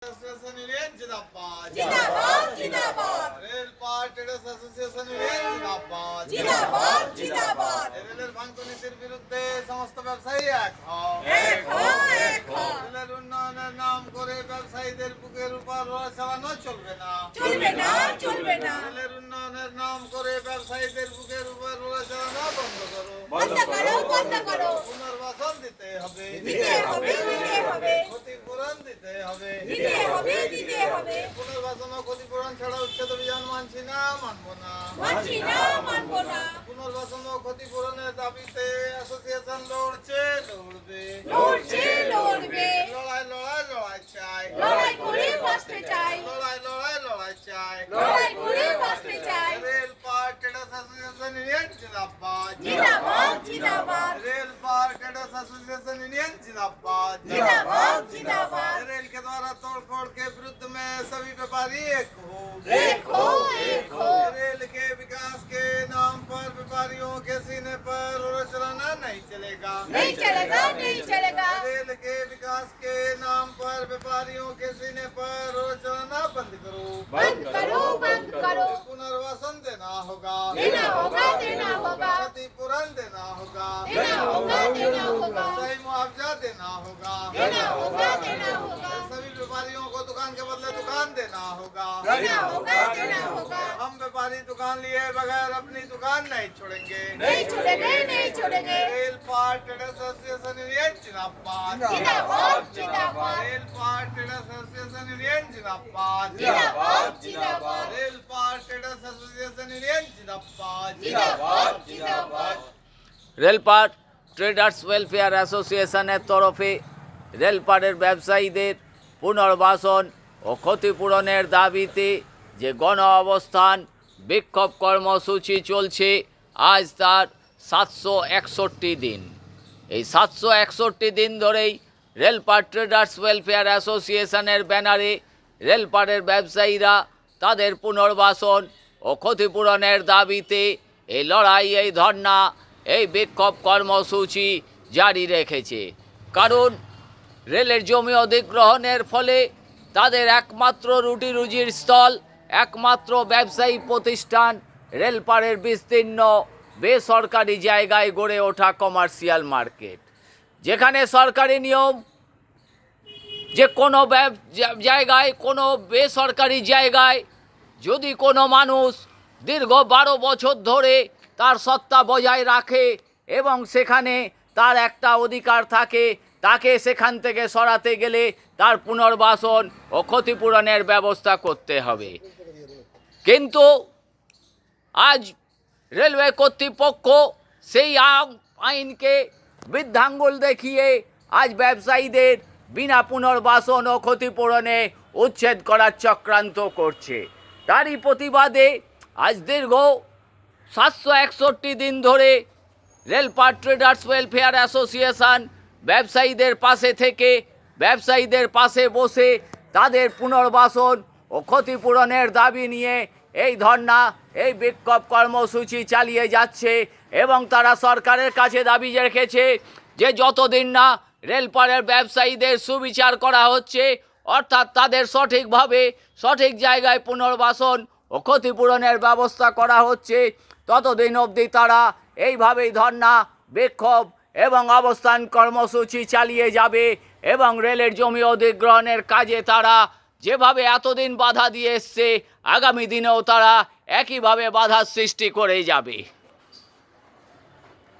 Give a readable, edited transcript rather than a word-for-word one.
Association Union जिंदाबाद जिंदाबाद जिंदाबाद रेल पार्टीडर्स एसोसिएशन ইউনিয়ন জিন্দাবাদ जिंदाबाद जिंदाबाद রেলের ভাঙতি নীতির বিরুদ্ধে সমস্ত ব্যবসায়ী এক হও এক হও এক হও রেলের উন্নয়নের নাম করে ব্যবসায়ীদের বুকের উপর রোলা চালানো চলবে না চলবে না চলবে না রেলের উন্নয়নের নাম করে ব্যবসায়ীদের বুকের উপর রোলা চালানো বন্ধ করো বন্ধ করো বন্ধ করো পুনর্বাসন দিতে হবে দিতে হবে দিতে হবে ক্ষতিপূরণ দিতে হবে দিতে হবে দিতে হবে পুনর্বাসন ও ক্ষতিপূরণ ছাড়া উচ্ছেদ অভিযান মানছি না মানবো না মানছি না মানবো না পুনর্বাসন ও ক্ষতিপূরণের দাবিতে অ্যাসোসিয়েশন লড়ছে লড়বে লড়ছে লড়বে লড়াই লড়াই লড়াই চাই লড়াই করে বাঁচতে চাই লড়াই লড়াই লড়াই চাই লড়াই করে বাঁচতে চাই রেল পার ট্রেডার্স অ্যাসোসিয়েশন ইউনিয়ন জিন্দাবাদ जिंदाबाद जिंदाबाद रेल पार ट्रेडर्स एसोसिएशन यूनियन जिंदाबाद जिंदाबाद जिंदाबाद रेल के द्वारा तोड़फोड़ के विरुद्ध में सभी व्यापारी एक हो एक हो एक हो रेल के विकास के नाम पर व्यापारियों के सीने पर रोड़ा चलाना नहीं चलेगा नहीं चलेगा नहीं चलेगा रेल के विकास के नाम पर व्यापारियों के सीने पर रोड़ा चलाना बंद करो बंद करो बंद करो पुनर्वासन देना होगा देना होगा देना होगा क्षतिपूरण देना होगा देना होगा देना होगा सही मुआवजा देना होगा देना होगा देना होगा सभी व्यापारियों को दुकान के बदले दुकान देना होगा देना होगा देना होगा हम व्यापारी दुकान लिए बगैर अपनी दुकान नहीं छोड़ेंगे नहीं छोड़ेंगे नहीं छोड़ेंगे रेल पार ट्रेडर्स एसोसिएशन यूनियन जिंदाबाद जिंदाबाद जिंदाबाद रेल पार ट्रेडर्स एसोसिएशन यूनियन जिंदाबाद जिंदाबाद जिंदाबाद रेल पार ट्रेडर्स एसोसिएशन यूनियन जिंदाबाद जिंदाबाद जिंदाबाद রেলপার ট্রেডার্স ওয়েলফেয়ার অ্যাসোসিয়েশনের তরফে রেলপারের ব্যবসায়ীদের পুনর্বাসন ও ক্ষতিপূরণের দাবিতে যে গণ অবস্থান বিক্ষোভ কর্মসূচি চলছে আজ তার 761 দিন। এই 761 দিন ধরেই রেলপার ট্রেডার্স ওয়েলফেয়ার অ্যাসোসিয়েশনের ব্যানারে রেলপারের ব্যবসায়ীরা তাদের পুনর্বাসন ও ক্ষতিপূরণের দাবিতে এই লড়াই এই ধর্না এই বিক্ষোভ কর্মসূচি জারি রেখেছে। কারণ রেলের জমি অধিগ্রহণের ফলে তাদের একমাত্র রুটি রুজির স্থল একমাত্র ব্যবসায়ী প্রতিষ্ঠান রেলপারের বিস্তীর্ণ বেসরকারি জায়গায় গড়ে ওঠা কমার্শিয়াল মার্কেট, যেখানে সরকারি নিয়ম যে কোনো জায়গায় কোনো বেসরকারি জায়গায় যদি কোনো মানুষ দীর্ঘ 12 বছর ধরে তার সত্তা বজায় রাখে এবং সেখানে তার একটা অধিকার থাকে, তাকে সেখান থেকে সরাতে গেলে তার পুনর্বাসন ও ক্ষতিপূরণের ব্যবস্থা করতে হবে। কিন্তু আজ রেলওয়ে কর্তৃপক্ষ সেই আইনকে বৃদ্ধাঙ্গুল দেখিয়ে আজ ব্যবসায়ীদের বিনা পুনর্বাসন ও ক্ষতিপূরণে উচ্ছেদ করার চক্রান্ত করছে। তারই প্রতিবাদে আজ দীর্ঘ 761 দিন ধরে রেলপার ট্রেডার্স ওয়েলফেয়ার অ্যাসোসিয়েশন ব্যবসায়ীদের পাশে থেকে ব্যবসায়ীদের পাশে বসে তাদের পুনর্বাসন ও ক্ষতিপূরণের দাবি নিয়ে এই ধর্না এই বিক্ষোভ কর্মসূচি চালিয়ে যাচ্ছে এবং তারা সরকারের কাছে দাবি রেখেছে যে যতদিন না রেলপারের ব্যবসায়ীদের সুবিচার করা হচ্ছে, অর্থাৎ তাদের সঠিকভাবে সঠিক জায়গায় পুনর্বাসন ও ক্ষতিপূরণের ব্যবস্থা করা হচ্ছে, ততদিন অবধি তারা এইভাবেই ধর্না বিক্ষোভ এবং অবস্থান কর্মসূচি চালিয়ে যাবে এবং রেলের জমি অধিগ্রহণের কাজে তারা যেভাবে এতদিন বাধা দিয়ে এসছে আগামী দিনেও তারা একইভাবে বাধার সৃষ্টি করে যাবে।